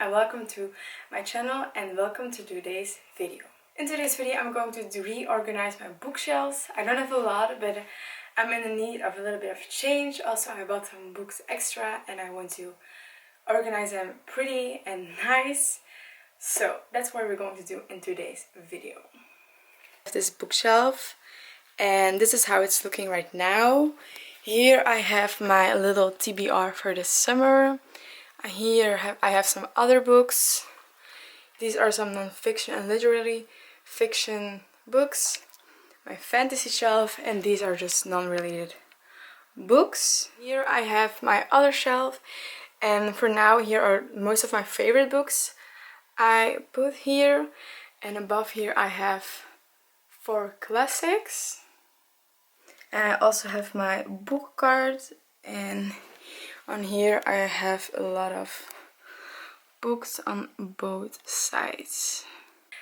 and welcome to my channel and welcome to today's video. In today's video I'm going to reorganize my bookshelves. I don't have a lot, but I'm in the need of a little bit of change. Also, I bought some books extra and I want to organize them pretty and nice. So that's what we're going to do in today's video. This bookshelf, and this is how it's looking right now. Here I have my little TBR for the summer. Here I have some other books. These are some non-fiction and literary fiction books. My fantasy shelf, and these are just non-related books. Here I have my other shelf, and for now here are most of my favorite books I put here, and above here I have 4 classics. And I also have my book card, and on here I have a lot of books on both sides.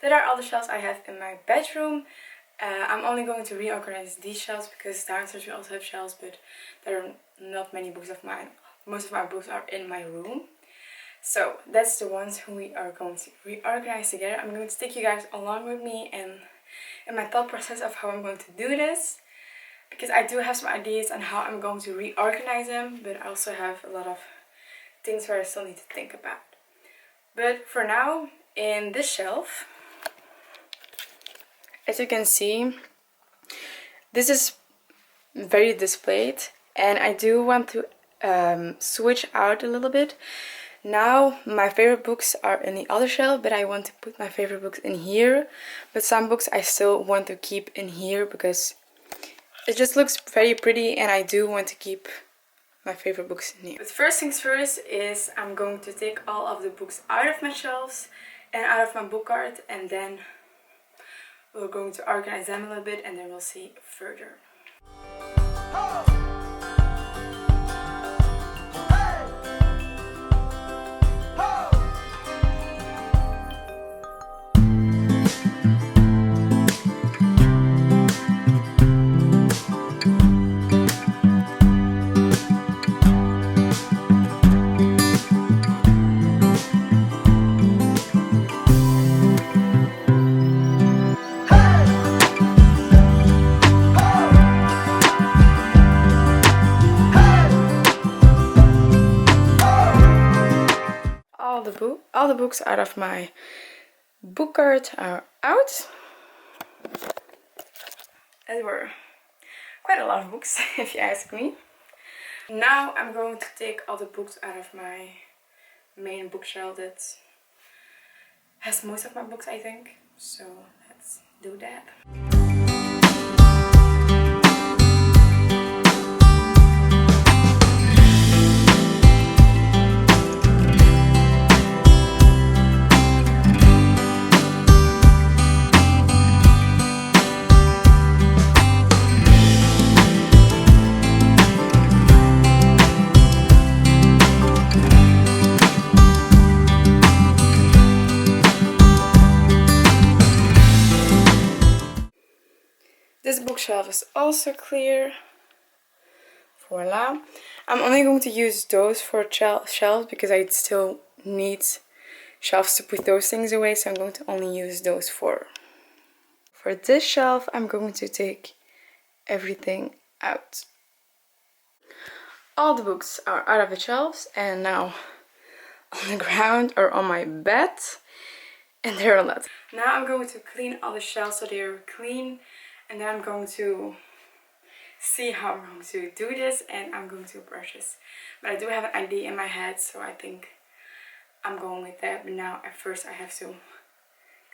That are all the shelves I have in my bedroom. I'm only going to reorganize these shelves because downstairs we also have shelves, but there are not many books of mine. Most of my books are in my room. So that's the ones who we are going to reorganize together. I'm going to take you guys along with me and in my thought process of how I'm going to do this. Because I do have some ideas on how I'm going to reorganize them, but I also have a lot of things where I still need to think about. But for now, in this shelf, as you can see, this is very displayed, and I do want to switch out a little bit. Now my favorite books are in the other shelf, but I want to put my favorite books in here. But some books I still want to keep in here because it just looks very pretty, and I do want to keep my favorite books in here. But first things first is I'm going to take all of the books out of my shelves and out of my book cart, and then we're going to organize them a little bit, and then we'll see further. All the books out of my book cart are out. There were quite a lot of books, if you ask me. Now I'm going to take all the books out of my main bookshelf that has most of my books, I think. So let's do that. This bookshelf is also clear. Voila. I'm only going to use those for shelves because I still need shelves to put those things away, so I'm going to only use those for this shelf. I'm going to take everything out. All the books are out of the shelves and now on the ground or on my bed, and there are a lot. Now I'm going to clean all the shelves so they're clean. And then I'm going to see how I'm going to do this, and I'm going to brush this. But I do have an idea in my head, so I think I'm going with that. But now at first I have to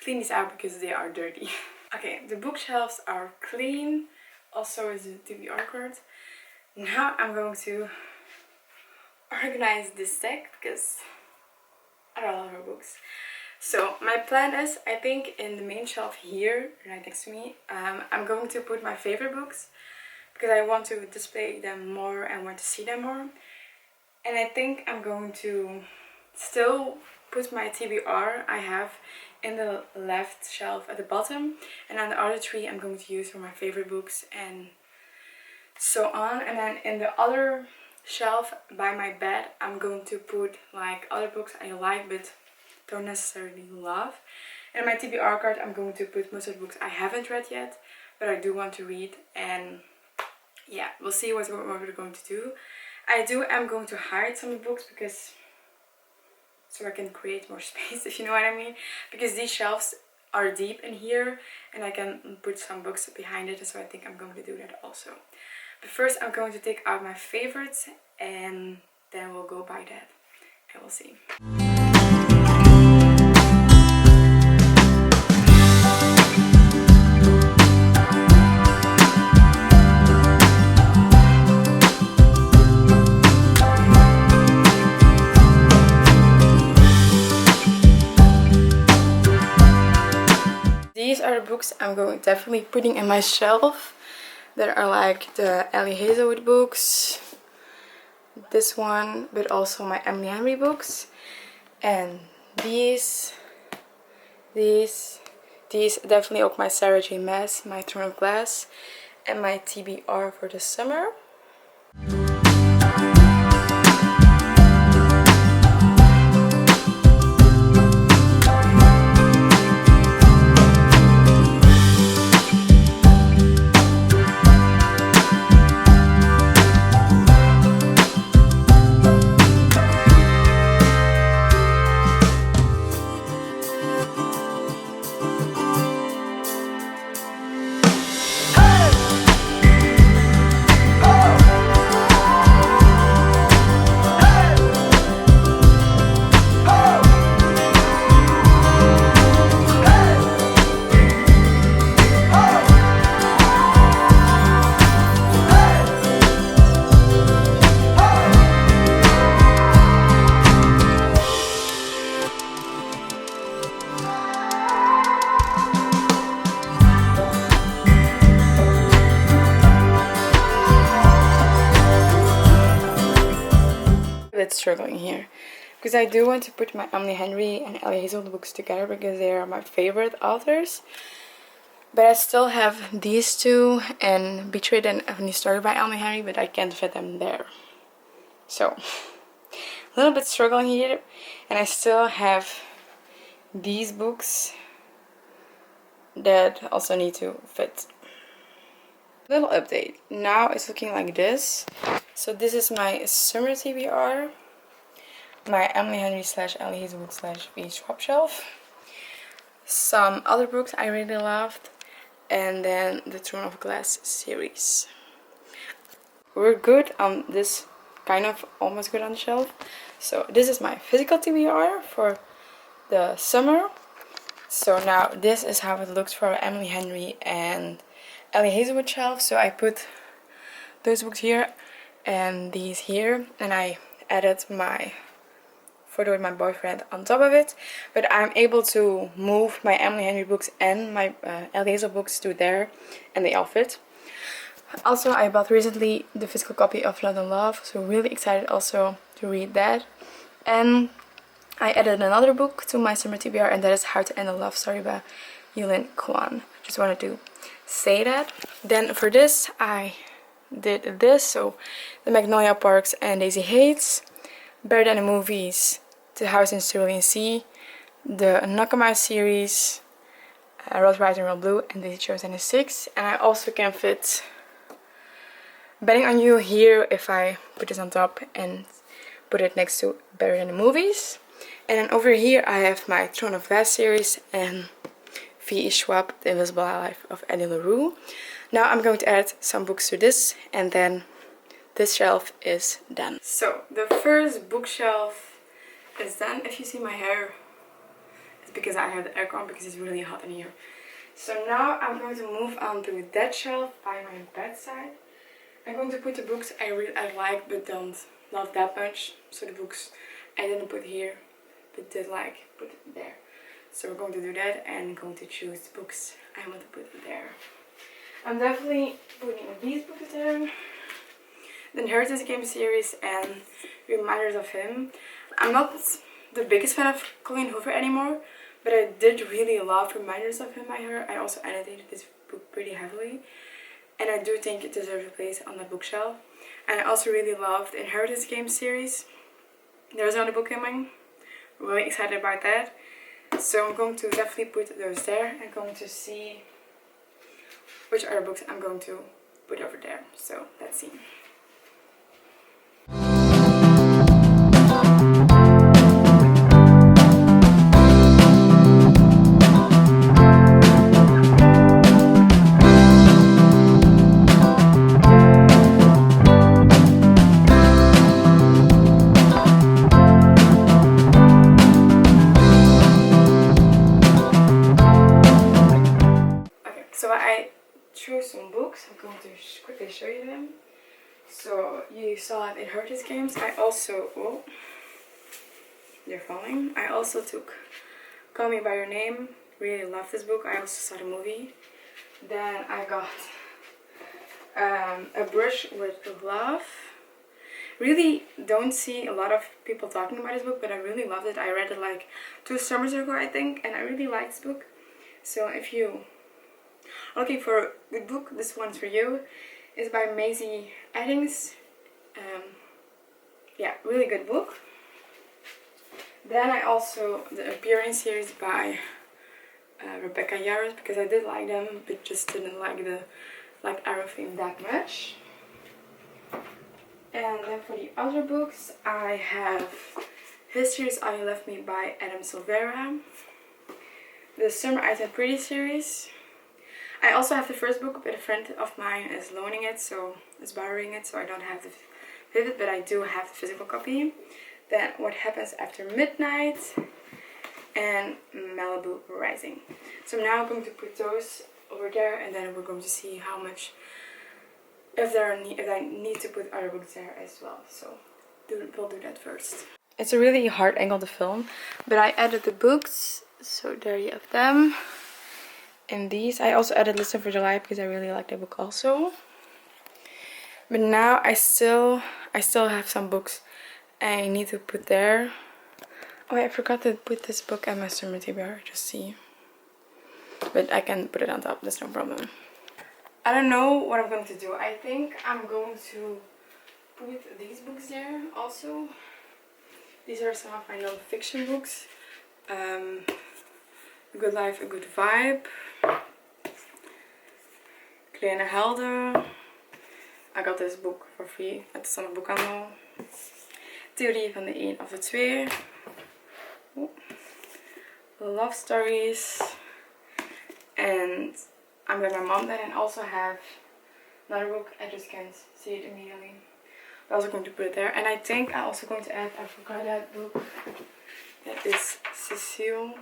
clean these out because they are dirty. Okay, the bookshelves are clean. Also is the TBR card. Now I'm going to organize this deck because I don't have books. So my plan is, I think in the main shelf here, right next to me, I'm going to put my favorite books because I want to display them more and want to see them more. And I think I'm going to still put my TBR I have in the left shelf at the bottom, and on the other 3 I'm going to use for my favorite books and so on. And then in the other shelf by my bed I'm going to put like other books I like but don't necessarily love. And my TBR card, I'm going to put most of the books I haven't read yet, but I do want to read. And yeah, we'll see what we're going to do. I'm going to hide some books because so I can create more space, if you know what I mean. Because these shelves are deep in here and I can put some books behind it, so I think I'm going to do that also. But first I'm going to take out my favorites and then we'll go by that and we'll see. These are the books I'm definitely putting in my shelf. That are like the Ellie Hazelwood books, this one, but also my Emily Henry books, and these definitely ook my Sarah J Maas, my Throne of Glass, and my TBR for the summer. Struggling here because I do want to put my Emily Henry and Ellie Hazelwood books together because they are my favorite authors, but I still have these two and Betrayed and A New Story by Emily Henry, but I can't fit them there, so a little bit struggling here. And I still have these books that also need to fit. Little update, now it's looking like this. So this is my summer TBR, my Emily Henry / Ellie Hazelwood / V Schwab shelf, some other books I really loved, and then the Throne of Glass series. We're good on this, kind of almost good on the shelf. So this is my physical TBR for the summer. So now this is how it looks for Emily Henry and Ellie Hazelwood shelf. So I put those books here and these here, and I added my photo with my boyfriend on top of it, but I'm able to move my Emily Henry books and my Ellie Hazelwood books to there and they all fit. Also, I bought recently the physical copy of London Love, so really excited also to read that. And I added another book to my summer TBR, and that is How to End a Love Story by Yulin Kwan. Just wanted to say that. Then for this I did this, so the Magnolia Parks and Daisy Hates, Better Than the Movies, The House in Cerulean Sea, the Nakama series, Rose White and Royal Blue, and Daisy Jones and the Six. And I also can fit Betting on You here if I put this on top and put it next to Better Than the Movies. And then over here I have my Throne of Glass series and V.E. Schwab, The Invisible Life of Eddie LaRue. Now I'm going to add some books to this, and then this shelf is done. So the first bookshelf is done. If you see my hair, it's because I have the aircon because it's really hot in here. So now I'm going to move on to that shelf by my bedside. I'm going to put the books I like but don't love that much. So the books I didn't put here but did like, put it there. So we're going to do that and going to choose the books I want to put there. I'm definitely putting these books there. The Inheritance Game series and Reminders of Him. I'm not the biggest fan of Colleen Hoover anymore, but I did really love Reminders of Him by her. I also annotated this book pretty heavily, and I do think it deserves a place on the bookshelf. And I also really loved the Inheritance Game series. There's another book coming. Really excited about that. So I'm going to definitely put those there and going to see which other books I'm going to put over there. So let's see. So I chose some books. I'm going to quickly show you them. So you saw it in Heritage Games. I also, oh, they're falling. I also took Call Me By Your Name. Really love this book. I also saw the movie. Then I got A Brush with Love. Really don't see a lot of people talking about this book, but I really loved it. I read it like 2 summers ago, I think, and I really liked this book. So if you are looking for a good book, this one's for you. It's by Maisie Eddings. Yeah, really good book. Then I also, the Appearance series by Rebecca Yarros, because I did like them, but just didn't like the everything that much. And then for the other books, I have History's All You Left Me by Adam Silvera. The Summer I Said Pretty series. I also have the first book, but a friend of mine is loaning it, so is borrowing it, so I don't have the vivid, but I do have the physical copy. Then What Happens After Midnight and Malibu Rising. So now I'm going to put those over there, and then we're going to see how much, if I need to put other books there as well. So we'll do that first. It's a really hard angle to film, but I added the books, so there you have them. And these, I also added Listen for July because I really like the book also. But now I still have some books I need to put there. Oh, I forgot to put this book at my summer TBR, just see. But I can put it on top, that's no problem. I don't know what I'm going to do. I think I'm going to put these books there also. These are some of my non-fiction books. A Good Life, A Good Vibe. Kleine Helden. I got this book for free at de Summerboekhandel. Theorie van de een of de twee. Love Stories. And I'm with my mom then, and also have another book. I just can't see it immediately. I'm also going to put it there. And I think I'm also going to add, I forgot that book. That is Cecile.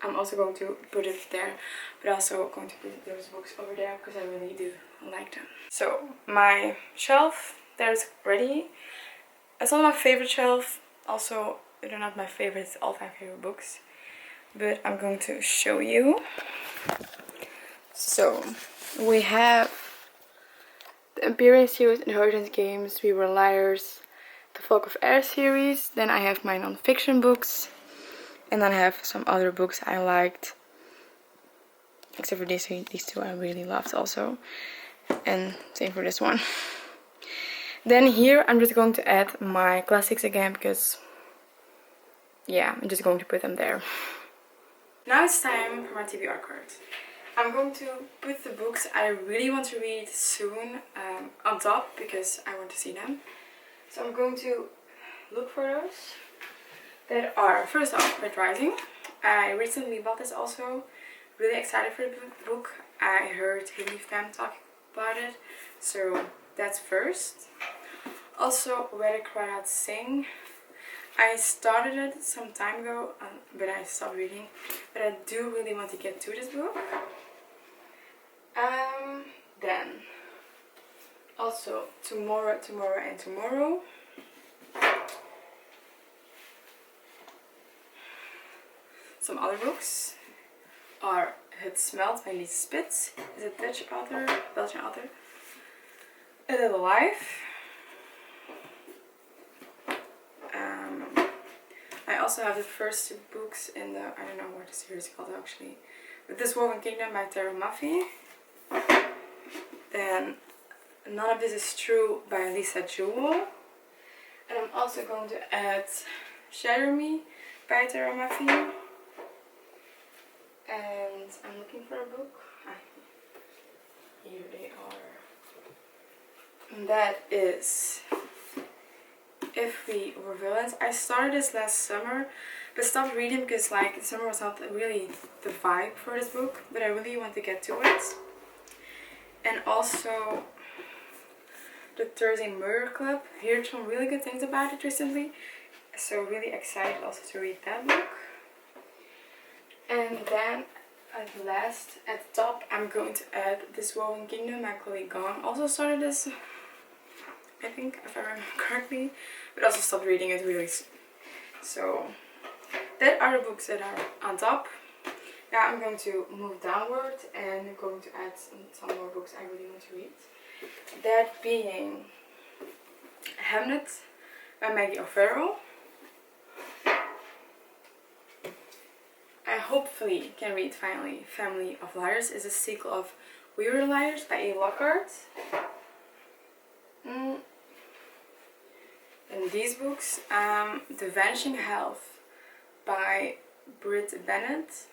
I'm also going to put it there, but also going to put those books over there because I really do like them. So my shelf there's ready. It's not my favorite shelf. Also, they're not my favorite all-time favorite books, but I'm going to show you. So we have the Imperial series, Inheritance Games, We Were Liars, the Folk of Air series. Then I have my non-fiction books. And then I have some other books I liked. Except for these two I really loved also. And same for this one. Then here I'm just going to add my classics again because, yeah, I'm just going to put them there. Now it's time for my TBR card. I'm going to put the books I really want to read soon on top because I want to see them. So I'm going to look for those. That are, first off, Red Rising. I recently bought this also. Really excited for the book. I heard Haley Pham talk about it. So that's first. Also, Where the Crowd Sing. I started it some time ago, but I stopped reading. But I do really want to get to this book. Then, also, Tomorrow, and Tomorrow. Some other books are Het Smelt by Lise Spitz, is a Dutch author, Belgian author. A Little Life. I also have the first 2 books in the, I don't know what the series is called actually, but This Woven Kingdom by Tara Maffei. Then None of This Is True by Lisa Jewell. And I'm also going to add Shadow Me by Tara Maffei. for a book. Here they are. And that is If We Were Villains. I started this last summer, but stopped reading because like the summer was not really the vibe for this book, but I really want to get to it. And also the Thursday Murder Club. I heard some really good things about it recently, so really excited also to read that book. And then at last, at the top, I'm going to add This Woven Kingdom by Chloe Gong. Also started this, I think, if I remember correctly, but also stopped reading it really. So that are the books that are on top. Now I'm going to move downward and going to add some more books I really want to read. That being Hamnet by Maggie O'Farrell. I hopefully can read finally Family of Liars. Is a sequel of We Were Liars by A. Lockhart. And these books, The Vanishing Health by Britt Bennett.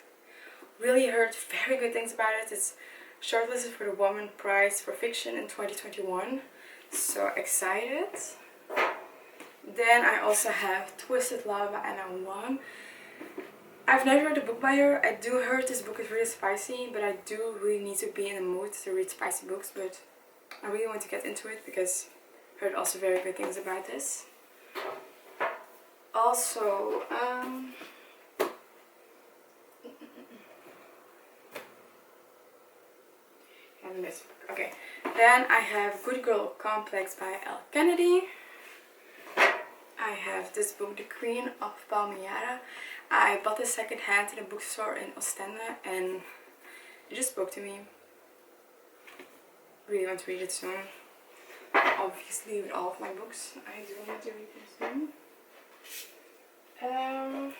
Really heard very good things about it. It's shortlisted for the Woman Prize for Fiction in 2021. So excited. Then I also have Twisted Love by Anna Wong. I've never read a book by her. I do heard this book is really spicy, but I do really need to be in the mood to read spicy books. But I really want to get into it because I heard also very good things about this. Also, this book. Okay, then I have Good Girl Complex by Elle Kennedy. I have this book, The Queen of Palmyra. I bought this second hand in a bookstore in Ostende and it just spoke to me. Really want to read it soon. Obviously with all of my books, I do want to read them soon.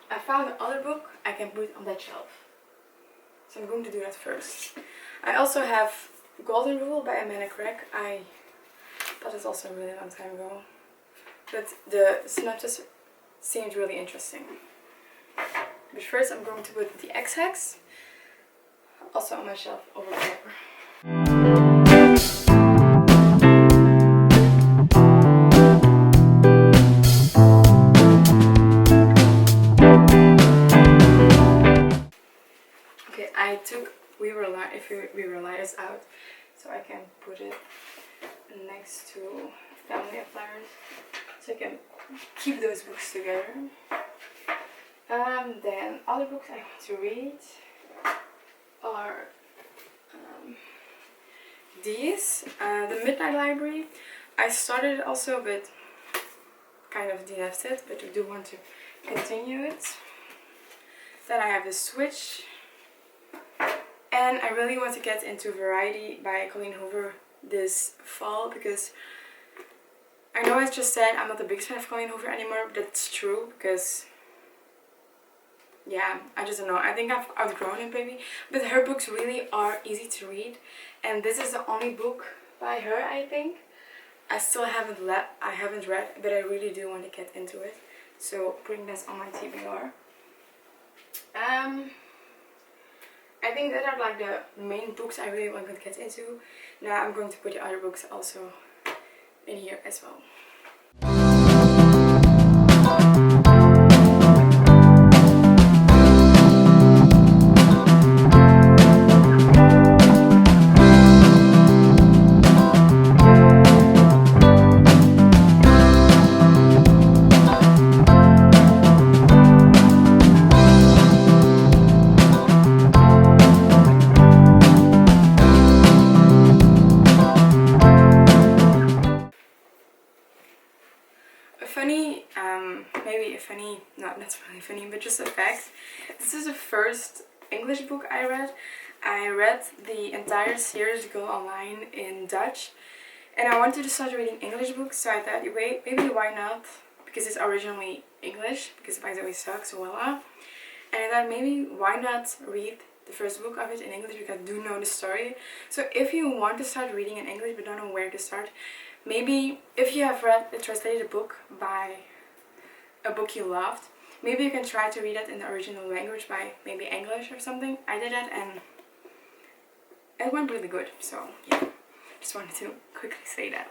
I found another book I can put on that shelf. So I'm going to do that first. I also have Golden Rule by Amanda Craig. I bought this also a really long time ago. But the synopsis seemed really interesting. But first I'm going to put The X-Hex also on my shelf over there. Okay, I took We Were Liars out so I can put it next to Family of Liars so I can keep those books together. Then other books I want to read are these, The Midnight Library. I started it also but kind of DNF'd it, but I do want to continue it. Then I have The Switch. And I really want to get into Variety by Colleen Hoover this fall because I know I just said I'm not the biggest fan of Colleen Hoover anymore, but that's true because yeah, I just don't know. I think I've outgrown it maybe, but her books really are easy to read and this is the only book by her I think. I still haven't read, but I really do want to get into it. So putting this on my TBR. I think that are like the main books I really want to get into. Now I'm going to put the other books also in here as well. Not really funny, but just a fact. This is the first English book I read. I read the entire series Go Online in Dutch and I wanted to start reading English books, so I thought, wait, maybe why not? Because it's originally English, because by the way sucks, so voila. And I thought maybe why not read the first book of it in English because I do know the story. So if you want to start reading in English but don't know where to start, maybe if you have read the translated book by a book you loved, maybe you can try to read it in the original language by maybe English or something. I did that and it went really good. So yeah, just wanted to quickly say that.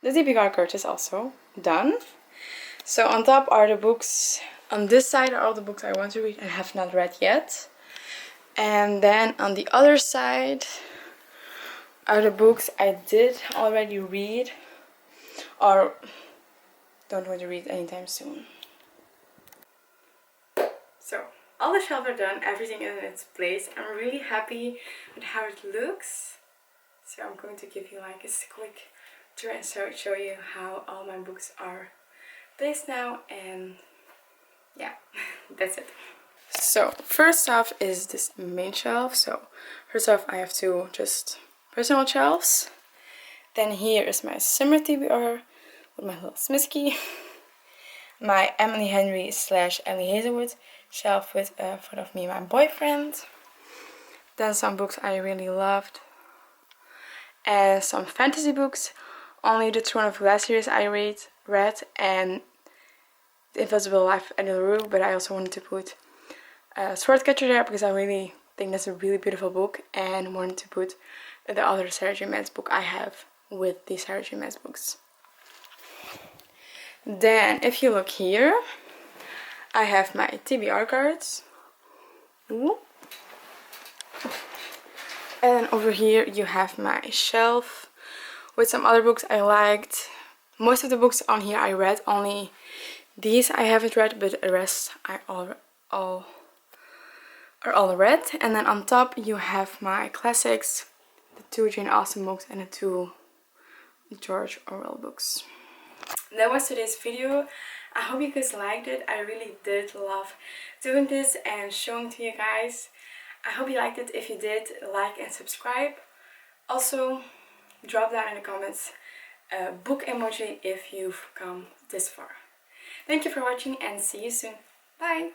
The TBR card is also done. So on top are the books. On this side are all the books I want to read and have not read yet. And then on the other side are the books I did already read or don't want to read anytime soon. So all the shelves are done, everything is in its place. I'm really happy with how it looks. So I'm going to give you like a quick tour and show you how all my books are placed now, and yeah, that's it. So first off is this main shelf. So first off I have two just personal shelves. Then here is my summer TBR with my little Smisky. My Emily Henry / Emily Hazelwood shelf with a photo of me and my boyfriend. Then some books I really loved. And some fantasy books. Only the Throne of Glass series I read and The Invisible Life of Annie LaRue, but I also wanted to put Swordcatcher there because I really think that's a really beautiful book, and wanted to put the other Sarah J. Maas book I have with the Sarah J. Maas books. Then if you look here, I have my TBR cards. Ooh. And over here you have my shelf with some other books I liked. Most of the books on here I read, only these I haven't read, but the rest I are all read. And then on top you have my classics, the 2 Jane Austen books and the 2 George Orwell books. That was today's video. I hope you guys liked it. I really did love doing this and showing to you guys. I hope you liked it. If you did, like and subscribe. Also, drop down in the comments a book emoji if you've come this far. Thank you for watching and see you soon. Bye!